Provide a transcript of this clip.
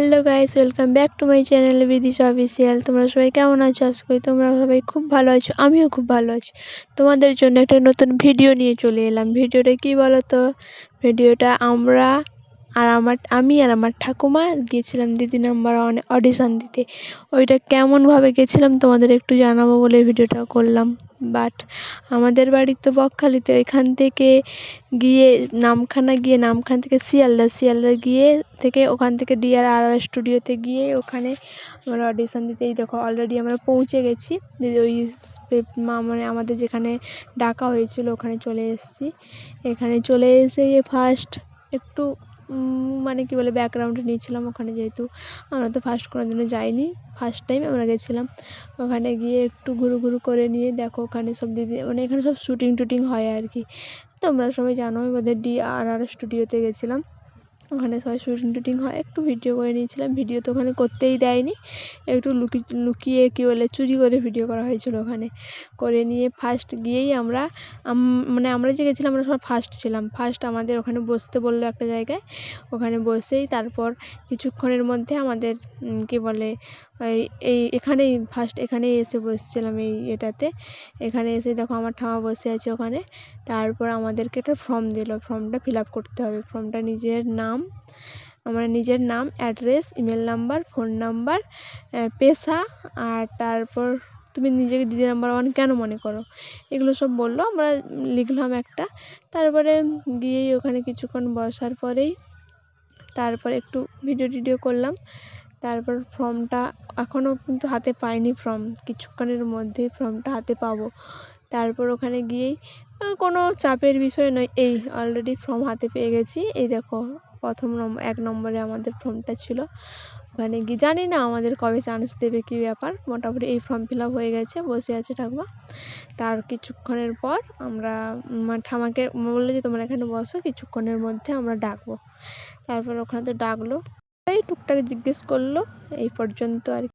Hello guys, welcome back to my channel Bidisha official. তোমরা সবাই কেমন আছো? আশা করি তোমরা সবাই খুব ভালো আছো। আমিও খুব ভালো আছি। তোমাদের জন্য একটা নতুন ভিডিও নিয়ে চলে এলাম। ভিডিওটা কি বলো তো? ভিডিওটা আমি আর আমার ঠাকুমা গিয়েছিলাম দিদি নাম্বার ওয়ানে অডিশন দিতে। ওইটা কেমনভাবে গেছিলাম তোমাদের একটু জানাবো বলে ভিডিওটা করলাম। বাট আমাদের বাড়ি তো বকখালিতে, এখান থেকে গিয়ে নামখানা থেকে শিয়ালদা গিয়ে থেকে ওখান থেকে DRR স্টুডিওতে গিয়ে ওখানে আমরা অডিশন দিতে, এই দেখো অলরেডি আমরা পৌঁছে গেছি। ওই মানে আমাদের যেখানে ডাকা হয়েছিল ওখানে চলে এসেছি। এখানে চলে এসে ফার্স্ট একটু মানে কি বলে ব্যাকগ্রাউন্ডে নিয়েছিলাম ওখানে, যেহেতু আমরা তো ফার্স্ট কোনো দিনও যাইনি, ফার্স্ট টাইম আমরা গেছিলাম। ওখানে গিয়ে একটু ঘুরু করে নিয়ে দেখো ওখানে সব দিদি, মানে এখানে সব শুটিং হয় আর কি। তোমরা সবাই জানো, ওদের DRR স্টুডিওতে গেছিলাম। ওখানে সবাই শুটিং হয়, একটু ভিডিও করে নিয়েছিলাম। ভিডিও তো ওখানে করতেই দেয়নি, একটু লুকিয়ে কী বলে চুরি করে ভিডিও করা হয়েছিল ওখানে। করে নিয়ে ফার্স্ট গিয়েই মানে আমরা যে গেছিলাম আমরা সবাই ফার্স্ট ছিলাম। ফার্স্ট আমাদের ওখানে বসতে বললো একটা জায়গায়। ওখানে বসেই তারপর কিছুক্ষণের মধ্যে আমাদের কী বলে এখানেই এসে বসছিলাম এটাতে। এখানে এসে দেখো আমার ঠামা বসে আছে ওখানে। তারপর আমাদেরকে একটা ফর্ম দিল, ফর্মটা ফিল আপ করতে হবে। ফর্মটা নিজের নাম, address, email number, phone number, পেশা, আর তারপর তুমি নিজেকে দিদি নাম্বার ওয়ান কেন মনে করো, এগুলো সব বললো। আমরা লিখলাম একটা। তারপরে গিয়েই ওখানে কিছুক্ষণ বসার পরেই তারপর একটু ভিডিও করলাম। তারপর ফর্মটা এখনও কিন্তু হাতে পাইনি, কিছুক্ষণের মধ্যেই ফর্মটা হাতে পাবো। তারপর ওখানে গিয়েই কোনো চাপের বিষয় নয়, এই অলরেডি ফর্ম হাতে পেয়ে গেছি। এই দেখো প্রথম 1 নম্বরে আমাদের ফর্মটা ছিল। ওখানে গিয়ে জানি না আমাদের কবে চান্স দেবে, কী ব্যাপার। মোটামুটি এই ফর্ম ফিল আপ হয়ে গেছে, বসে আছে ঠাকুমা। তার কিছুক্ষণের পর আমরা ঠামাকে বললো যে তোমরা এখানে বসো, কিছুক্ষণের মধ্যে আমরা ডাকবো। তারপর ওখানে তো ডাকলো, এই টুকটাক জিজ্ঞেস করলো, এই পর্যন্ত আর